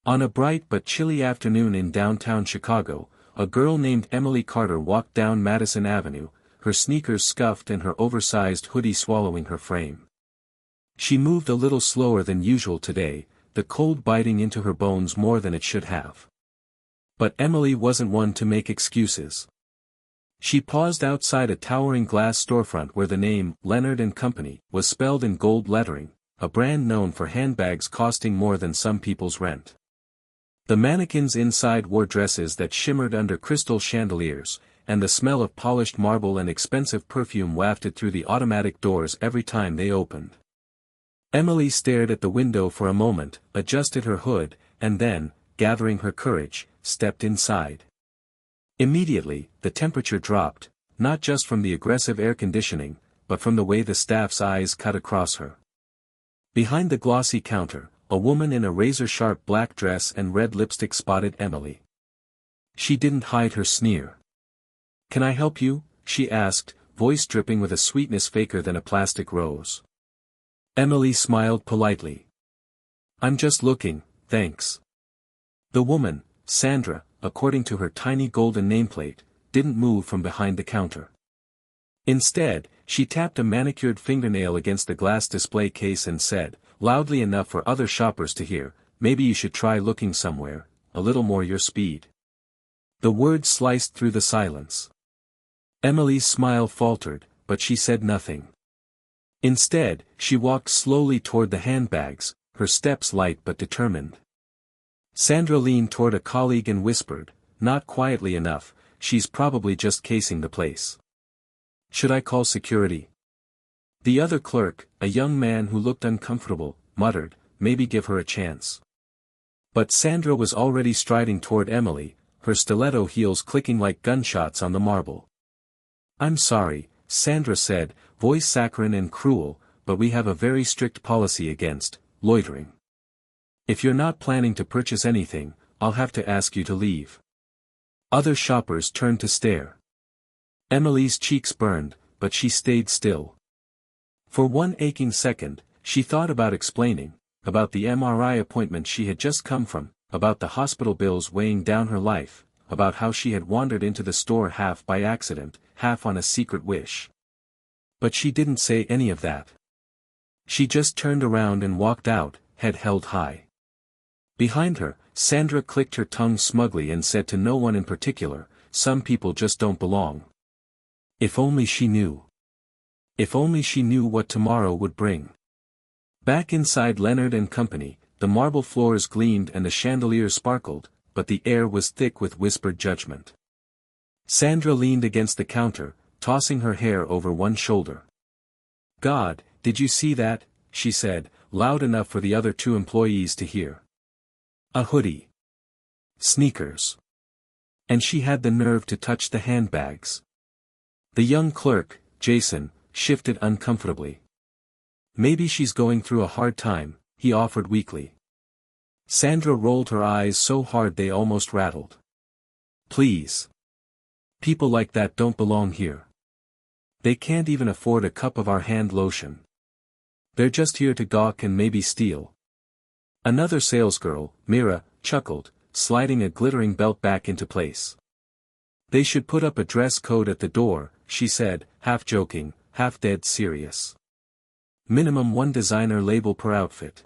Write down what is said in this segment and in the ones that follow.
On a bright but chilly afternoon in downtown Chicago, a girl named Emily Carter walked down Madison Avenue, her sneakers scuffed and her oversized hoodie swallowing her frame. She moved a little slower than usual today, the cold biting into her bones more than it should have. But Emily wasn't one to make excuses. She paused outside a towering glass storefront where the name, Leonard & Company, was spelled in gold lettering, a brand known for handbags costing more than some people's rent. The mannequins inside wore dresses that shimmered under crystal chandeliers, and the smell of polished marble and expensive perfume wafted through the automatic doors every time they opened. Emily stared at the window for a moment, adjusted her hood, and then, gathering her courage, stepped inside. Immediately, the temperature dropped, not just from the aggressive air conditioning, but from the way the staff's eyes cut across her. Behind the glossy counter, a woman in a razor-sharp black dress and red lipstick spotted Emily. She didn't hide her sneer. "Can I help you?" she asked, voice dripping with a sweetness faker than a plastic rose. Emily smiled politely. "I'm just looking, thanks." The woman, Sandra, according to her tiny golden nameplate, didn't move from behind the counter. Instead, she tapped a manicured fingernail against the glass display case and said, loudly enough for other shoppers to hear, "Maybe you should try looking somewhere, a little more your speed." The words sliced through the silence. Emily's smile faltered, but she said nothing. Instead, she walked slowly toward the handbags, her steps light but determined. Sandra leaned toward a colleague and whispered, not quietly enough, "She's probably just casing the place. Should I call security?" The other clerk, a young man who looked uncomfortable, muttered, "Maybe give her a chance." But Sandra was already striding toward Emily, her stiletto heels clicking like gunshots on the marble. "I'm sorry," Sandra said, voice saccharine and cruel, "but we have a very strict policy against loitering. If you're not planning to purchase anything, I'll have to ask you to leave." Other shoppers turned to stare. Emily's cheeks burned, but she stayed still. For one aching second, she thought about explaining, about the MRI appointment she had just come from, about the hospital bills weighing down her life, about how she had wandered into the store half by accident, half on a secret wish. But she didn't say any of that. She just turned around and walked out, head held high. Behind her, Sandra clicked her tongue smugly and said to no one in particular, "Some people just don't belong." If only she knew. If only she knew what tomorrow would bring. Back inside Leonard & Company, the marble floors gleamed and the chandeliers sparkled, but the air was thick with whispered judgment. Sandra leaned against the counter, tossing her hair over one shoulder. "God, did you see that?" she said, loud enough for the other two employees to hear. A hoodie. Sneakers. And she had the nerve to touch the handbags. The young clerk, Jason, shifted uncomfortably. "Maybe she's going through a hard time," he offered weakly. Sandra rolled her eyes so hard they almost rattled. "Please. People like that don't belong here. They can't even afford a cup of our hand lotion. They're just here to gawk and maybe steal." Another salesgirl, Mira, chuckled, sliding a glittering belt back into place. "They should put up a dress code at the door," she said, half joking, half dead serious. "Minimum one designer label per outfit."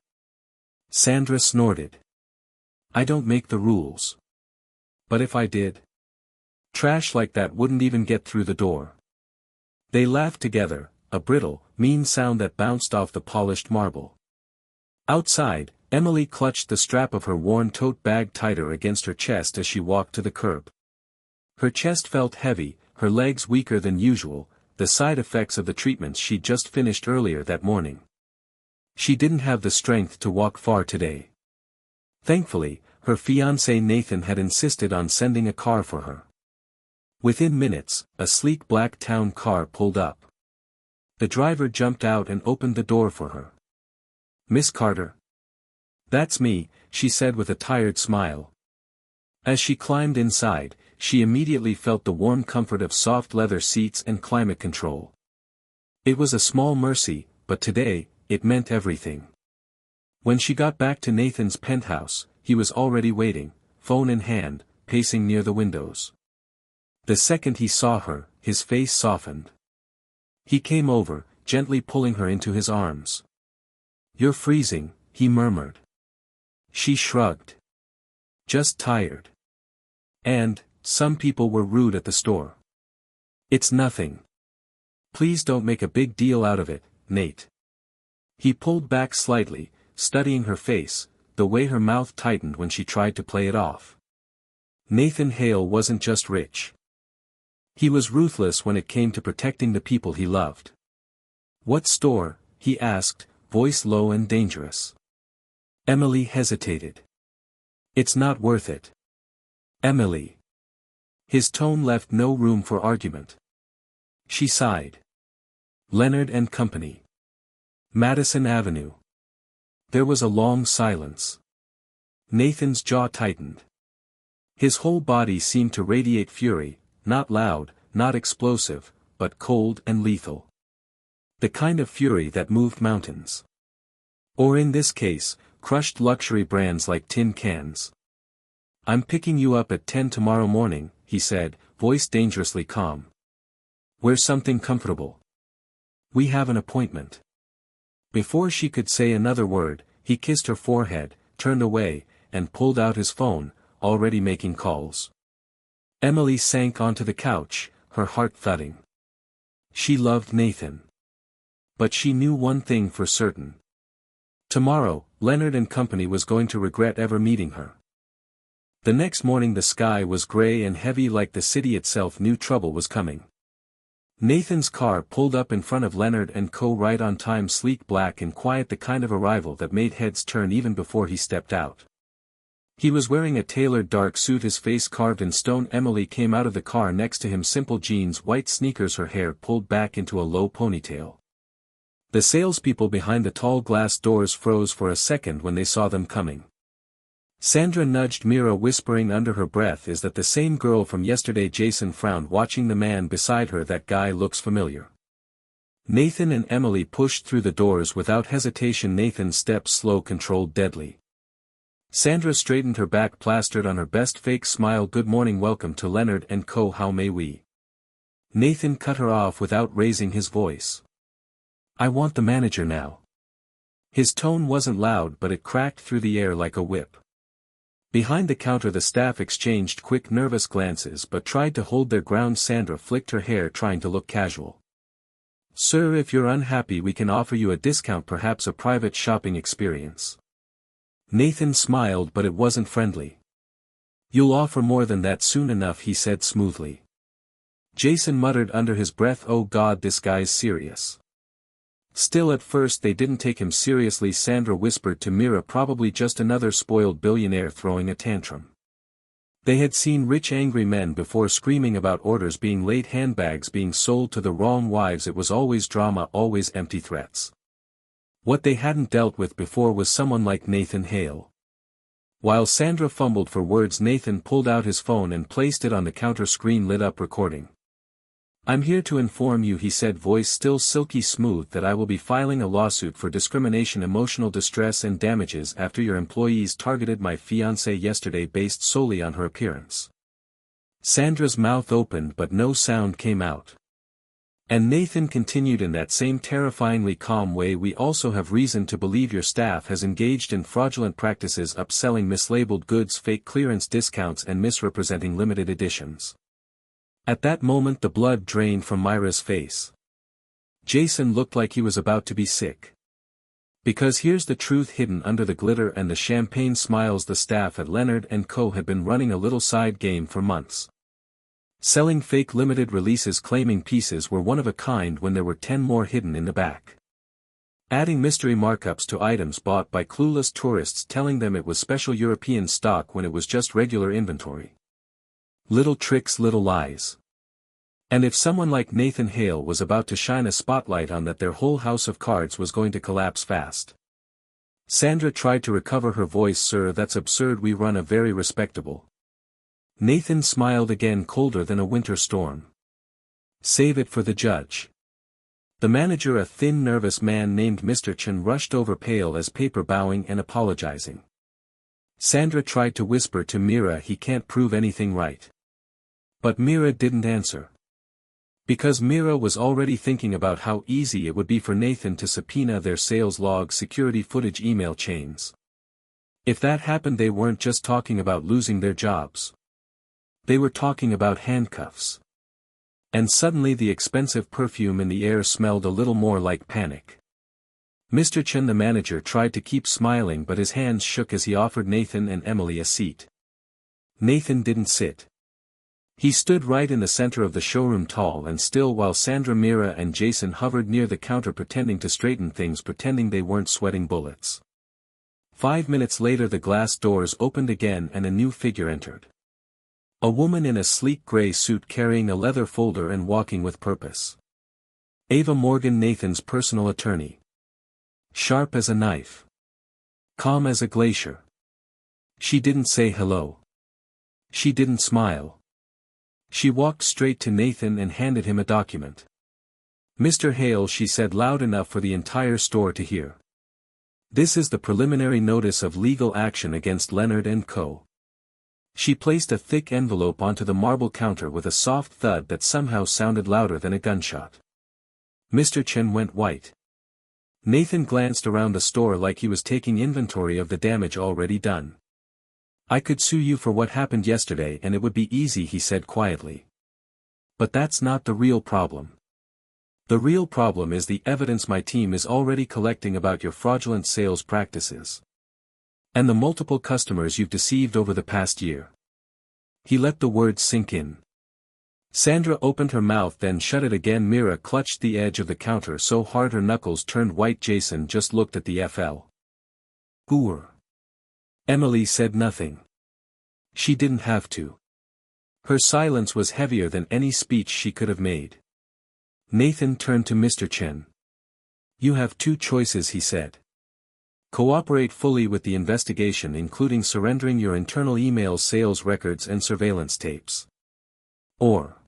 Sandra snorted. "I don't make the rules. But if I did? Trash like that wouldn't even get through the door." They laughed together, a brittle, mean sound that bounced off the polished marble. Outside, Emily clutched the strap of her worn tote bag tighter against her chest as she walked to the curb. Her chest felt heavy, her legs weaker than usual, the side effects of the treatments she'd just finished earlier that morning. She didn't have the strength to walk far today. Thankfully, her fiancé Nathan had insisted on sending a car for her. Within minutes, a sleek black town car pulled up. The driver jumped out and opened the door for her. "Miss Carter?" "That's me," she said with a tired smile. As she climbed inside, she immediately felt the warm comfort of soft leather seats and climate control. It was a small mercy, but today, it meant everything. When she got back to Nathan's penthouse, he was already waiting, phone in hand, pacing near the windows. The second he saw her, his face softened. He came over, gently pulling her into his arms. "You're freezing," he murmured. She shrugged. "Just tired. And, some people were rude at the store." "It's nothing. Please don't make a big deal out of it, Nate." He pulled back slightly, studying her face, the way her mouth tightened when she tried to play it off. Nathan Hale wasn't just rich. He was ruthless when it came to protecting the people he loved. "What store?" he asked, voice low and dangerous. Emily hesitated. "It's not worth it. Emily." His tone left no room for argument. She sighed. "Leonard and Company. Madison Avenue." There was a long silence. Nathan's jaw tightened. His whole body seemed to radiate fury, not loud, not explosive, but cold and lethal. The kind of fury that moved mountains. Or in this case, crushed luxury brands like tin cans. "I'm picking you up at 10 tomorrow morning," he said, voice dangerously calm. "Wear something comfortable. We have an appointment." Before she could say another word, he kissed her forehead, turned away, and pulled out his phone, already making calls. Emily sank onto the couch, her heart thudding. She loved Nathan. But she knew one thing for certain. Tomorrow, Leonard and Company was going to regret ever meeting her. The next morning the sky was gray and heavy, like the city itself knew trouble was coming. Nathan's car pulled up in front of Leonard & Co. right on time, sleek black and quiet, the kind of arrival that made heads turn even before he stepped out. He was wearing a tailored dark suit, his face carved in stone. Emily came out of the car next to him, simple jeans, white sneakers, her hair pulled back into a low ponytail. The salespeople behind the tall glass doors froze for a second when they saw them coming. Sandra nudged Mira, whispering under her breath, "Is that the same girl from yesterday?" Jason frowned, watching the man beside her. "That guy looks familiar." Nathan and Emily pushed through the doors without hesitation, Nathan's steps slow, controlled, deadly. Sandra straightened her back, plastered on her best fake smile. "Good morning, welcome to Leonard & Co. How may we?" Nathan cut her off without raising his voice. "I want the manager now." His tone wasn't loud, but it cracked through the air like a whip. Behind the counter the staff exchanged quick, nervous glances but tried to hold their ground. Sandra flicked her hair, trying to look casual. "Sir, if you're unhappy we can offer you a discount, perhaps a private shopping experience." Nathan smiled, but it wasn't friendly. "You'll offer more than that soon enough," he said smoothly. Jason muttered under his breath, "Oh God, this guy's serious." Still, at first they didn't take him seriously. Sandra whispered to Mira, "Probably just another spoiled billionaire throwing a tantrum." They had seen rich angry men before, screaming about orders being late, handbags being sold to the wrong wives. It was always drama, always empty threats. What they hadn't dealt with before was someone like Nathan Hale. While Sandra fumbled for words, Nathan pulled out his phone and placed it on the counter. Screen lit up, recording. "I'm here to inform you," he said, voice still silky smooth, "that I will be filing a lawsuit for discrimination, emotional distress and damages after your employees targeted my fiancée yesterday based solely on her appearance." Sandra's mouth opened but no sound came out. And Nathan continued in that same terrifyingly calm way, "We also have reason to believe your staff has engaged in fraudulent practices, upselling mislabeled goods, fake clearance discounts and misrepresenting limited editions." At that moment the blood drained from Myra's face. Jason looked like he was about to be sick. Because here's the truth hidden under the glitter and the champagne smiles. The staff at Leonard & Co. had been running a little side game for months. Selling fake limited releases, claiming pieces were one of a kind when there were 10 more hidden in the back. Adding mystery markups to items bought by clueless tourists, telling them it was special European stock when it was just regular inventory. Little tricks, little lies. And if someone like Nathan Hale was about to shine a spotlight on that, their whole house of cards was going to collapse fast. Sandra tried to recover her voice. "Sir, that's absurd. We run a very respectable." Nathan smiled again, colder than a winter storm. "Save it for the judge." The manager, a thin, nervous man named Mr. Chen, rushed over, pale as paper, bowing and apologizing. Sandra tried to whisper to Mira he can't prove anything right. But Mira didn't answer. Because Mira was already thinking about how easy it would be for Nathan to subpoena their sales log security footage email chains. If that happened, they weren't just talking about losing their jobs. They were talking about handcuffs. And suddenly the expensive perfume in the air smelled a little more like panic. Mr. Chen, the manager, tried to keep smiling, but his hands shook as he offered Nathan and Emily a seat. Nathan didn't sit. He stood right in the center of the showroom, tall and still, while Sandra, Mira and Jason hovered near the counter pretending to straighten things, pretending they weren't sweating bullets. 5 minutes later the glass doors opened again and a new figure entered. A woman in a sleek gray suit carrying a leather folder and walking with purpose. Ava Morgan, Nathan's personal attorney. Sharp as a knife. Calm as a glacier. She didn't say hello. She didn't smile. She walked straight to Nathan and handed him a document. "Mr. Hale," she said loud enough for the entire store to hear. "This is the preliminary notice of legal action against Leonard & Co." She placed a thick envelope onto the marble counter with a soft thud that somehow sounded louder than a gunshot. Mr. Chen went white. Nathan glanced around the store like he was taking inventory of the damage already done. "I could sue you for what happened yesterday and it would be easy," he said quietly. "But that's not the real problem. The real problem is the evidence my team is already collecting about your fraudulent sales practices. And the multiple customers you've deceived over the past year." He let the words sink in. Sandra opened her mouth, then shut it again. Mira clutched the edge of the counter so hard her knuckles turned white. Jason just looked at the FL. "Gooer." Emily said nothing. She didn't have to. Her silence was heavier than any speech she could have made. Nathan turned to Mr. Chen. "You have two choices," he said. "Cooperate fully with the investigation, including surrendering your internal emails, sales records and surveillance tapes. Or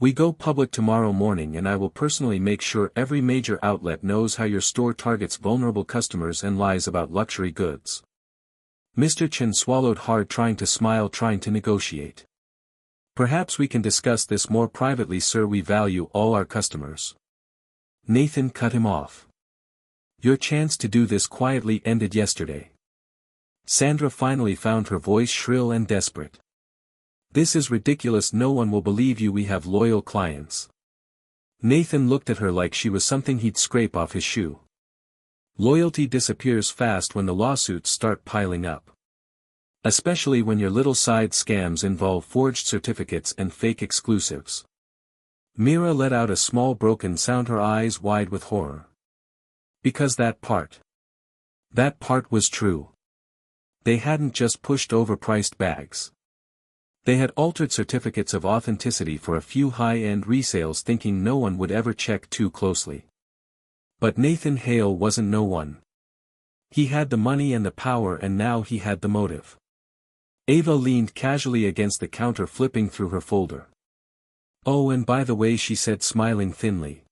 we go public tomorrow morning and I will personally make sure every major outlet knows how your store targets vulnerable customers and lies about luxury goods." Mr. Chen swallowed hard, trying to smile, trying to negotiate. "Perhaps we can discuss this more privately, sir. We value all our customers." Nathan cut him off. "Your chance to do this quietly ended yesterday." Sandra finally found her voice shrill and desperate. "This is ridiculous. No one will believe you. We have loyal clients." Nathan looked at her like she was something he'd scrape off his shoe. Loyalty disappears fast when the lawsuits start piling up. Especially when your little side scams involve forged certificates and fake exclusives. Mira let out a small broken sound, her eyes wide with horror. Because that part was true. They hadn't just pushed overpriced bags. They had altered certificates of authenticity for a few high-end resales, thinking no one would ever check too closely. But Nathan Hale wasn't no one. He had the money and the power, and now he had the motive. Ava leaned casually against the counter, flipping through her folder. "Oh, and by the way," she said, smiling thinly.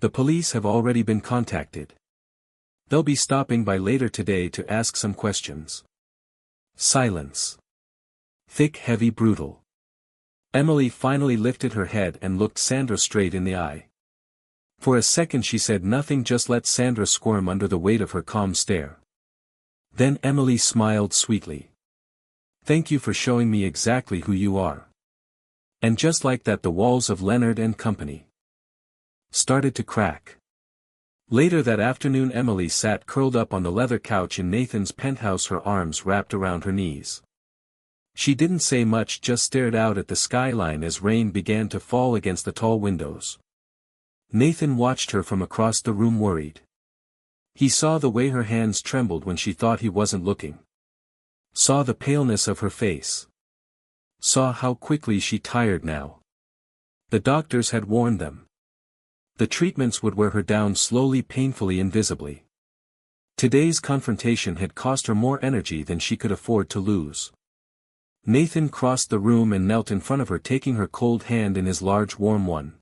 "The police have already been contacted. They'll be stopping by later today to ask some questions." Silence. Thick, heavy, brutal. Emily finally lifted her head and looked Sandra straight in the eye. For a second she said nothing, just let Sandra squirm under the weight of her calm stare. Then Emily smiled sweetly. "Thank you for showing me exactly who you are." And just like that the walls of Leonard & Company started to crack. Later that afternoon Emily sat curled up on the leather couch in Nathan's penthouse, her arms wrapped around her knees. She didn't say much, just stared out at the skyline as rain began to fall against the tall windows. Nathan watched her from across the room, worried. He saw the way her hands trembled when she thought he wasn't looking. Saw the paleness of her face. Saw how quickly she tired now. The doctors had warned them. The treatments would wear her down slowly, painfully, invisibly. Today's confrontation had cost her more energy than she could afford to lose. Nathan crossed the room and knelt in front of her, taking her cold hand in his large warm one.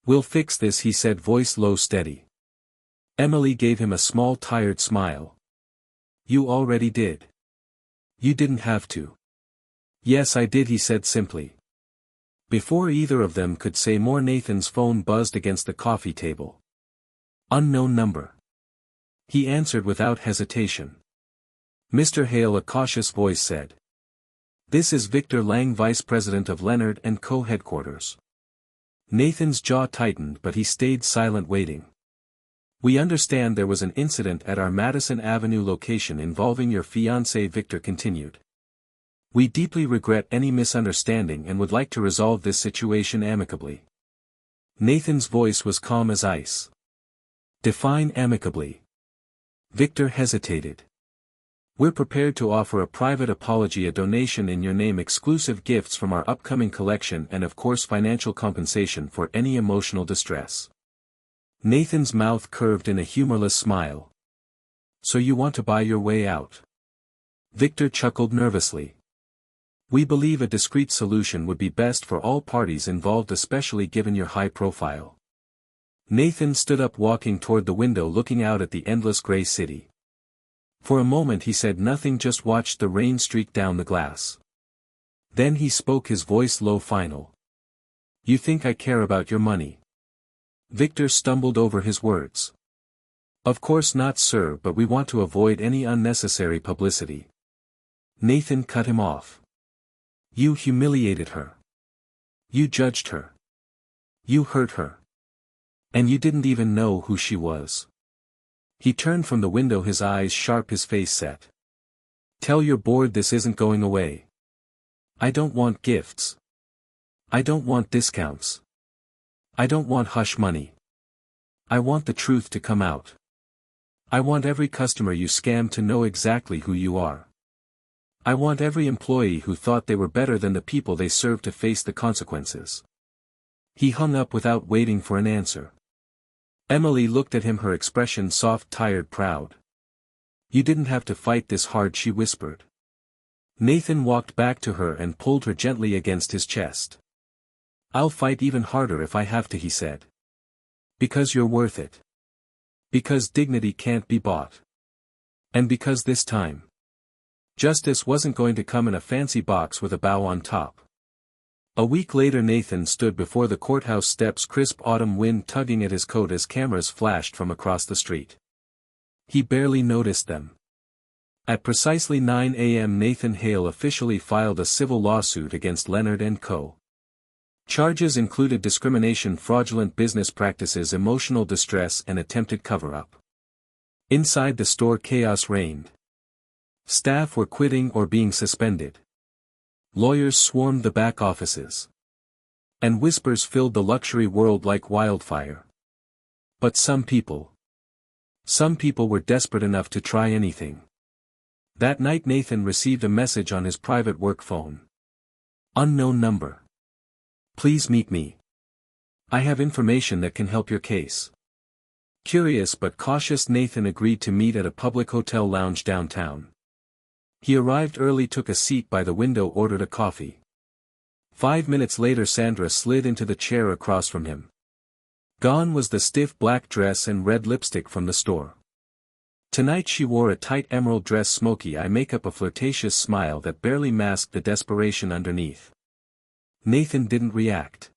"We'll fix this," he said, voice low, steady. Emily gave him a small tired smile. "You already did. You didn't have to. Yes, I did, he said simply. Before either of them could say more, Nathan's phone buzzed against the coffee table. Unknown number. He answered without hesitation. Mr. Hale, a cautious voice said. This is Victor Lang, Vice President of Leonard & Co. headquarters. Nathan's jaw tightened, but he stayed silent, waiting. We understand there was an incident at our Madison Avenue location involving your fiancé, Victor continued. We deeply regret any misunderstanding and would like to resolve this situation amicably. Nathan's voice was calm as ice. Define amicably. Victor hesitated. We're prepared to offer a private apology, a donation in your name, exclusive gifts from our upcoming collection, and of course financial compensation for any emotional distress. Nathan's mouth curved in a humorless smile. So you want to buy your way out? Victor chuckled nervously. We believe a discreet solution would be best for all parties involved, especially given your high profile. Nathan stood up, walking toward the window, looking out at the endless gray city. For a moment he said nothing, just watched the rain streak down the glass. Then he spoke, his voice low, final. You think I care about your money? Victor stumbled over his words. Of course not, sir, but we want to avoid any unnecessary publicity. Nathan cut him off. You humiliated her. You judged her. You hurt her. And you didn't even know who she was. He turned from the window, his eyes sharp, his face set. Tell your board this isn't going away. I don't want gifts. I don't want discounts. I don't want hush money. I want the truth to come out. I want every customer you scammed to know exactly who you are. I want every employee who thought they were better than the people they served to face the consequences. He hung up without waiting for an answer. Emily looked at him, her expression soft, tired, proud. You didn't have to fight this hard, she whispered. Nathan walked back to her and pulled her gently against his chest. I'll fight even harder if I have to, he said. Because you're worth it. Because dignity can't be bought. And because this time, justice wasn't going to come in a fancy box with a bow on top. A week later, Nathan stood before the courthouse steps, crisp autumn wind tugging at his coat as cameras flashed from across the street. He barely noticed them. At precisely 9 a.m. Nathan Hale officially filed a civil lawsuit against Leonard & Co. Charges included discrimination, fraudulent business practices, emotional distress, and attempted cover-up. Inside the store, chaos reigned. Staff were quitting or being suspended. Lawyers swarmed the back offices. And whispers filled the luxury world like wildfire. But some people were desperate enough to try anything. That night Nathan received a message on his private work phone. Unknown number. Please meet me. I have information that can help your case. Curious but cautious, Nathan agreed to meet at a public hotel lounge downtown. He arrived early, took a seat by the window, ordered a coffee. 5 minutes later Sandra slid into the chair across from him. Gone was the stiff black dress and red lipstick from the store. Tonight she wore a tight emerald dress, smoky eye makeup, a flirtatious smile that barely masked the desperation underneath. Nathan didn't react.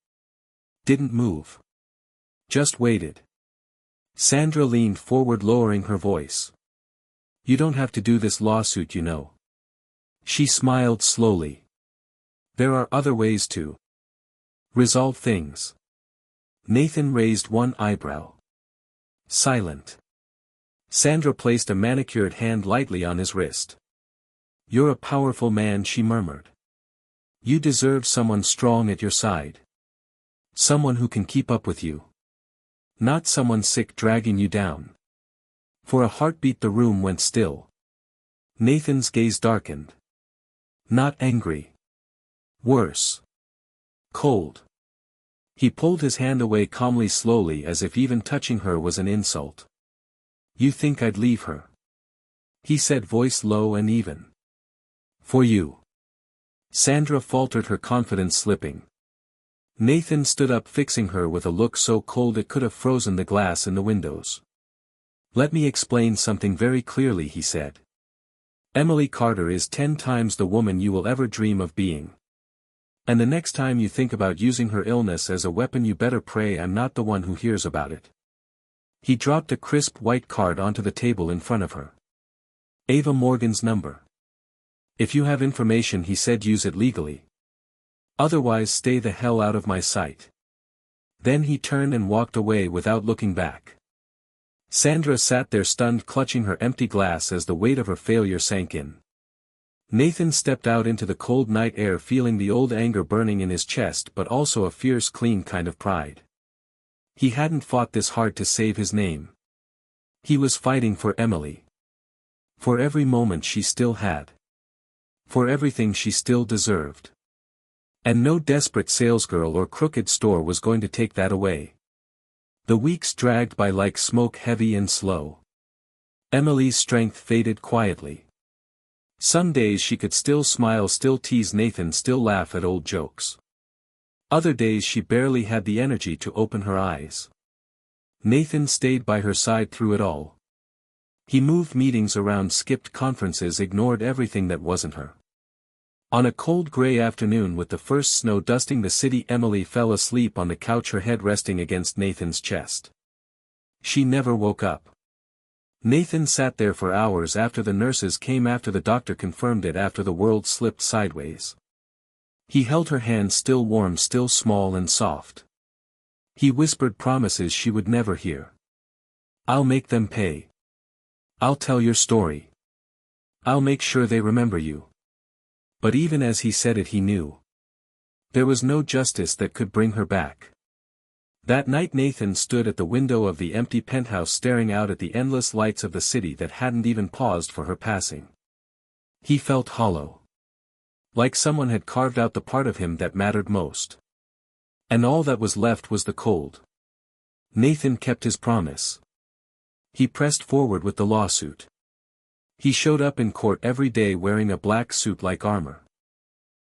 Didn't move. Just waited. Sandra leaned forward, lowering her voice. You don't have to do this lawsuit, you know. She smiled slowly. There are other ways to resolve things. Nathan raised one eyebrow. Silent. Sandra placed a manicured hand lightly on his wrist. You're a powerful man, she murmured. You deserve someone strong at your side. Someone who can keep up with you. Not someone sick dragging you down. For a heartbeat the room went still. Nathan's gaze darkened. Not angry. Worse. Cold. He pulled his hand away calmly, slowly, as if even touching her was an insult. You think I'd leave her? He said, voice low and even. For you. Sandra faltered, her confidence slipping. Nathan stood up, fixing her with a look so cold it could have frozen the glass in the windows. Let me explain something very clearly, he said. Emily Carter is 10 times the woman you will ever dream of being. And the next time you think about using her illness as a weapon, you better pray I'm not the one who hears about it. He dropped a crisp white card onto the table in front of her. Ava Morgan's number. If you have information, he said, use it legally. Otherwise stay the hell out of my sight. Then he turned and walked away without looking back. Sandra sat there stunned, clutching her empty glass as the weight of her failure sank in. Nathan stepped out into the cold night air, feeling the old anger burning in his chest, but also a fierce, clean kind of pride. He hadn't fought this hard to save his name. He was fighting for Emily. For every moment she still had. For everything she still deserved. And no desperate salesgirl or crooked store was going to take that away. The weeks dragged by like smoke, heavy and slow. Emily's strength faded quietly. Some days she could still smile, still tease Nathan, still laugh at old jokes. Other days she barely had the energy to open her eyes. Nathan stayed by her side through it all. He moved meetings around, skipped conferences, ignored everything that wasn't her. On a cold gray afternoon with the first snow dusting the city, Emily fell asleep on the couch, her head resting against Nathan's chest. She never woke up. Nathan sat there for hours after the nurses came, after the doctor confirmed it, after the world slipped sideways. He held her hand, still warm, still small and soft. He whispered promises she would never hear. I'll make them pay. I'll tell your story. I'll make sure they remember you. But even as he said it, he knew. There was no justice that could bring her back. That night Nathan stood at the window of the empty penthouse, staring out at the endless lights of the city that hadn't even paused for her passing. He felt hollow. Like someone had carved out the part of him that mattered most. And all that was left was the cold. Nathan kept his promise. He pressed forward with the lawsuit. He showed up in court every day wearing a black suit like armor.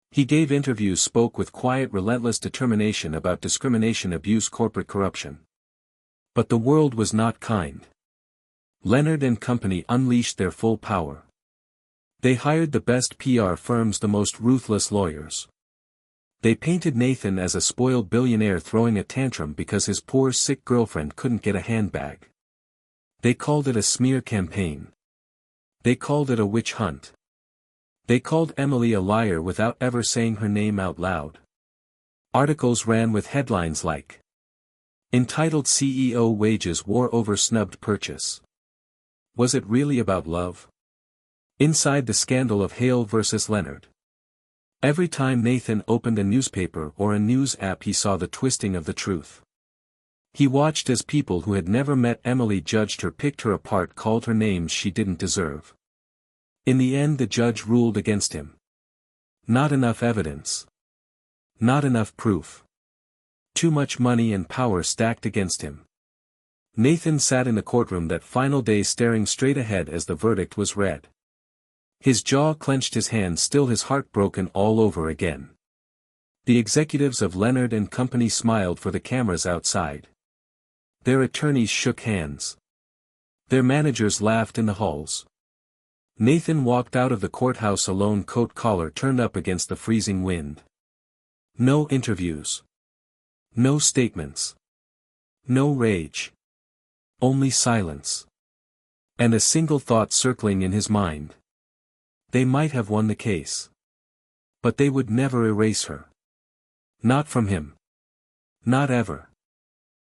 He gave interviews, spoke with quiet, relentless determination about discrimination, abuse, corporate corruption. But the world was not kind. Leonard and Company unleashed their full power. They hired the best PR firms, the most ruthless lawyers. They painted Nathan as a spoiled billionaire throwing a tantrum because his poor sick girlfriend couldn't get a handbag. They called it a smear campaign. They called it a witch hunt. They called Emily a liar without ever saying her name out loud. Articles ran with headlines like, entitled CEO Wages War Over Snubbed Purchase. Was it really about love? Inside the scandal of Hale versus Leonard. Every time Nathan opened a newspaper or a news app, he saw the twisting of the truth. He watched as people who had never met Emily judged her, picked her apart, called her names she didn't deserve. In the end, the judge ruled against him. Not enough evidence. Not enough proof. Too much money and power stacked against him. Nathan sat in the courtroom that final day, staring straight ahead as the verdict was read. His jaw clenched, his hands still, his heart broken all over again. The executives of Leonard and Company smiled for the cameras outside. Their attorneys shook hands. Their managers laughed in the halls. Nathan walked out of the courthouse alone, coat collar turned up against the freezing wind. No interviews. No statements. No rage. Only silence. And a single thought circling in his mind. They might have won the case. But they would never erase her. Not from him. Not ever.